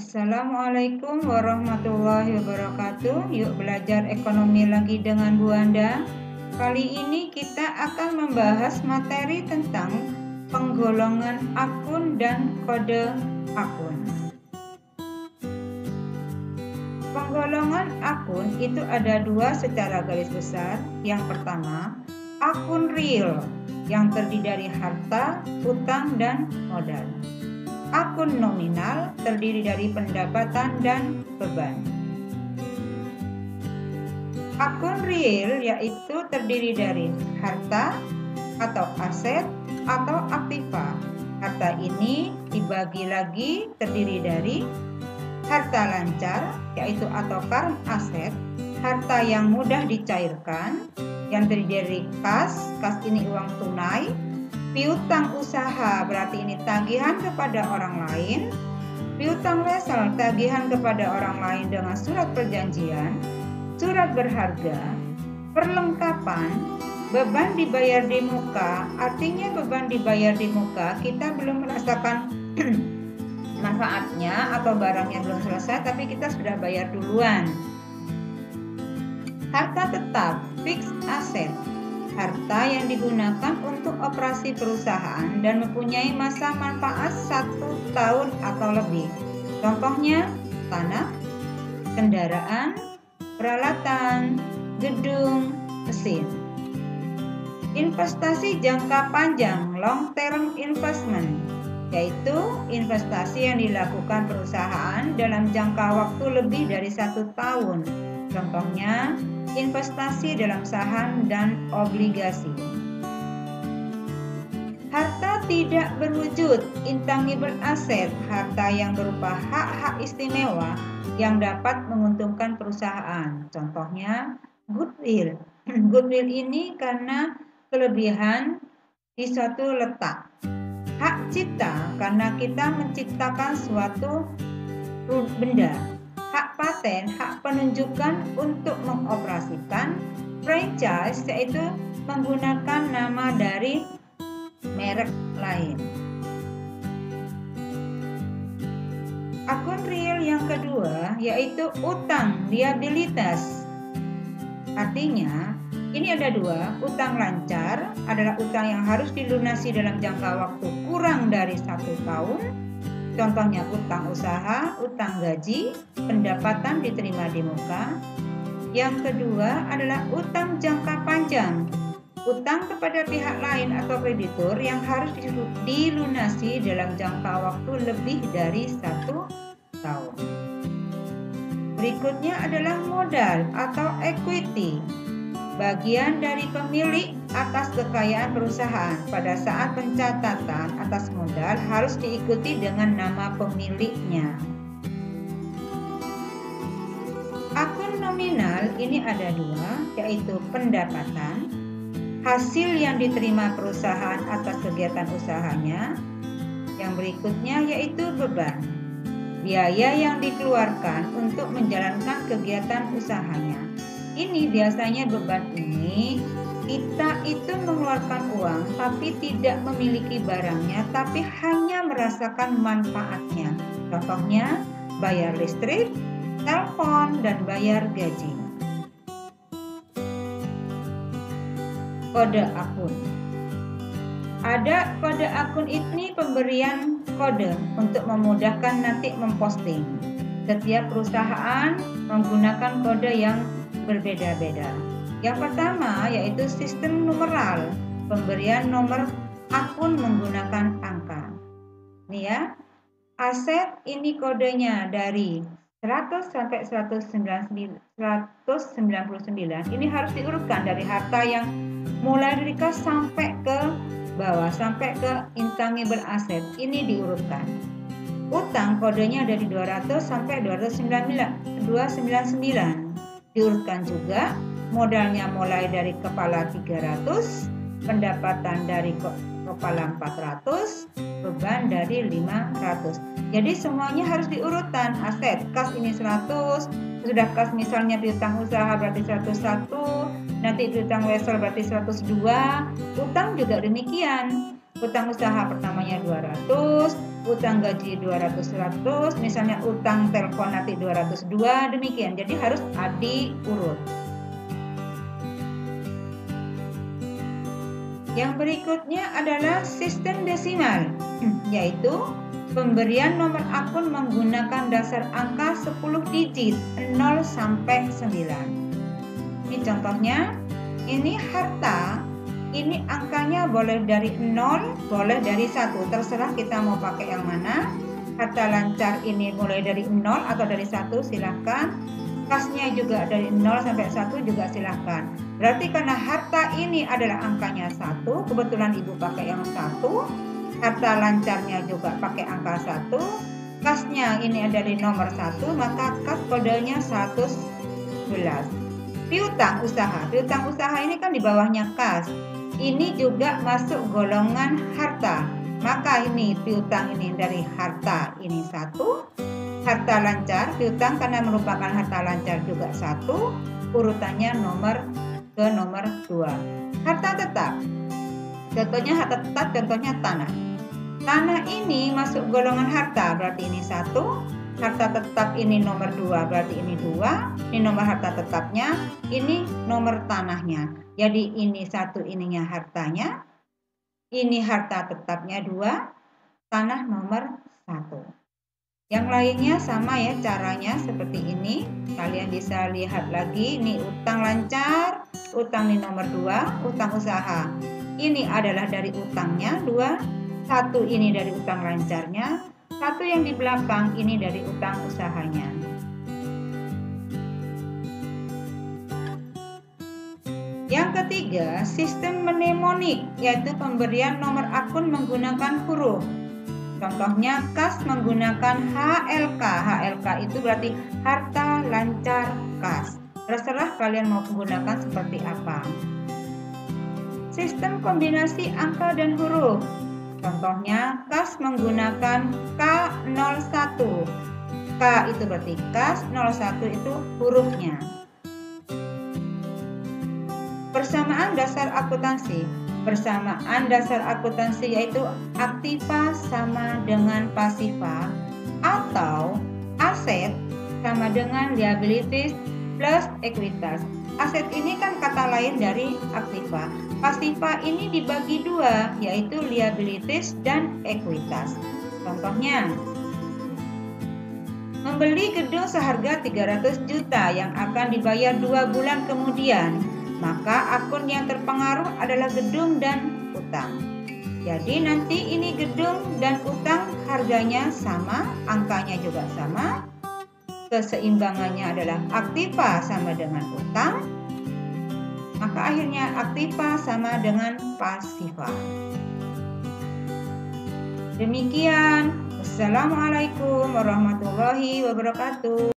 Assalamualaikum warahmatullahi wabarakatuh. Yuk belajar ekonomi lagi dengan Bu Anda. Kali ini kita akan membahas materi tentang penggolongan akun dan kode akun. Penggolongan akun itu ada dua secara garis besar. Yang pertama, akun real yang terdiri dari harta, utang, dan modal. Akun nominal terdiri dari pendapatan dan beban. Akun real yaitu terdiri dari harta atau aset atau aktiva. Harta ini dibagi lagi terdiri dari harta lancar yaitu atau current aset, harta yang mudah dicairkan yang terdiri dari kas ini uang tunai. Piutang usaha berarti ini tagihan kepada orang lain. Piutang wesel tagihan kepada orang lain dengan surat perjanjian. Surat berharga. Perlengkapan. Beban dibayar di muka. Artinya beban dibayar di muka kita belum merasakan manfaatnya atau barangnya belum selesai tapi kita sudah bayar duluan. Harta tetap. Fixed asset. Harta yang digunakan untuk operasi perusahaan dan mempunyai masa manfaat 1 tahun atau lebih. Contohnya, tanah, kendaraan, peralatan, gedung, mesin. Investasi jangka panjang, long term investment, yaitu investasi yang dilakukan perusahaan dalam jangka waktu lebih dari 1 tahun. Contohnya, investasi dalam saham dan obligasi. Harta tidak berwujud, intangible asset, harta yang berupa hak-hak istimewa yang dapat menguntungkan perusahaan. Contohnya, goodwill. Goodwill ini karena kelebihan di suatu letak. Hak cipta karena kita menciptakan suatu benda. Hak paten, hak penunjukan untuk mengoperasikan. Franchise yaitu menggunakan nama dari merek lain. Akun real yang kedua yaitu utang liabilitas. Artinya ini ada dua. Utang lancar adalah utang yang harus dilunasi dalam jangka waktu kurang dari 1 tahun. Contohnya utang usaha, utang gaji, pendapatan diterima di muka. Yang kedua adalah utang jangka panjang. Utang kepada pihak lain atau kreditur yang harus dilunasi dalam jangka waktu lebih dari 1 tahun. Berikutnya adalah modal atau equity. Bagian dari pemilik atas kekayaan perusahaan pada saat pencatatan atas modal harus diikuti dengan nama pemiliknya. Akun nominal ini ada dua, yaitu pendapatan, hasil yang diterima perusahaan atas kegiatan usahanya. Yang berikutnya yaitu beban, biaya yang dikeluarkan untuk menjalankan kegiatan usahanya. Ini biasanya beban ini kita itu mengeluarkan uang tapi tidak memiliki barangnya tapi hanya merasakan manfaatnya. Contohnya bayar listrik, telepon, dan bayar gaji. Kode akun. Ada kode akun ini pemberian kode untuk memudahkan nanti memposting. Setiap perusahaan menggunakan kode yang berbeda-beda. Yang pertama yaitu sistem numeral, pemberian nomor akun menggunakan angka. Nih ya, aset ini kodenya dari 100 sampai 199. Ini harus diurutkan dari harta yang mulai dari kas sampai ke bawah, sampai ke intangible asset. Ini diurutkan. Utang kodenya dari 200 sampai 299. Diurutkan juga, modalnya mulai dari kepala 300, pendapatan dari kepala 400, beban dari 500. Jadi semuanya harus diurutkan. Aset, kas ini 100, sudah kas misalnya piutang usaha berarti 101, nanti piutang wesel berarti 102, utang juga demikian. Utang usaha pertamanya 200, utang gaji 200, misalnya utang telepon nanti 202, demikian. Jadi harus diurut. Yang berikutnya adalah sistem desimal, yaitu pemberian nomor akun menggunakan dasar angka 10 digit 0 sampai 9. Ini contohnya, ini harta, ini angkanya boleh dari 0, boleh dari 1, terserah kita mau pakai yang mana. Harta lancar ini mulai dari 0 atau dari 1, silahkan. Kasnya juga dari 0 sampai 1 juga silahkan. Berarti karena harta ini adalah angkanya 1, kebetulan ibu pakai yang 1. Harta lancarnya juga pakai angka 1. Kasnya ini dari nomor 1, maka kas kodenya 111. Piutang usaha. Piutang usaha ini kan di bawahnya kas. Ini juga masuk golongan harta. Maka ini piutang ini dari harta ini 1. Harta lancar, piutang karena merupakan harta lancar juga 1. Urutannya nomor 2. Harta tetap. Contohnya harta tetap, contohnya tanah. Tanah ini masuk golongan harta, berarti ini 1. Harta tetap ini nomor 2, berarti ini 2. Ini nomor harta tetapnya, ini nomor tanahnya. Jadi ini 1, ininya hartanya. Ini harta tetapnya 2, tanah nomor 1. Yang lainnya sama ya caranya seperti ini. Kalian bisa lihat lagi, ini utang lancar, utang di nomor 2, utang usaha. Ini adalah dari utangnya 2, 1 ini dari utang lancarnya, 1 yang di belakang ini dari utang usahanya. Yang ketiga, sistem mnemonik, yaitu pemberian nomor akun menggunakan huruf. Contohnya kas menggunakan HLK. HLK itu berarti harta lancar kas. Terserah kalian mau menggunakan seperti apa. Sistem kombinasi angka dan huruf. Contohnya kas menggunakan K01. K itu berarti kas, 01 itu hurufnya. Persamaan dasar akuntansi. Persamaan dasar akuntansi yaitu aktiva sama dengan pasiva atau aset sama dengan liabilities plus ekuitas. Aset ini kan kata lain dari aktiva. Pasiva ini dibagi 2, yaitu liabilities dan ekuitas. Contohnya, membeli gedung seharga 300 juta yang akan dibayar 2 bulan kemudian. Maka akun yang terpengaruh adalah gedung dan utang. Jadi nanti ini gedung dan utang harganya sama, angkanya juga sama. Keseimbangannya adalah aktiva sama dengan utang. Maka akhirnya aktiva sama dengan pasiva. Demikian. Wassalamualaikum warahmatullahi wabarakatuh.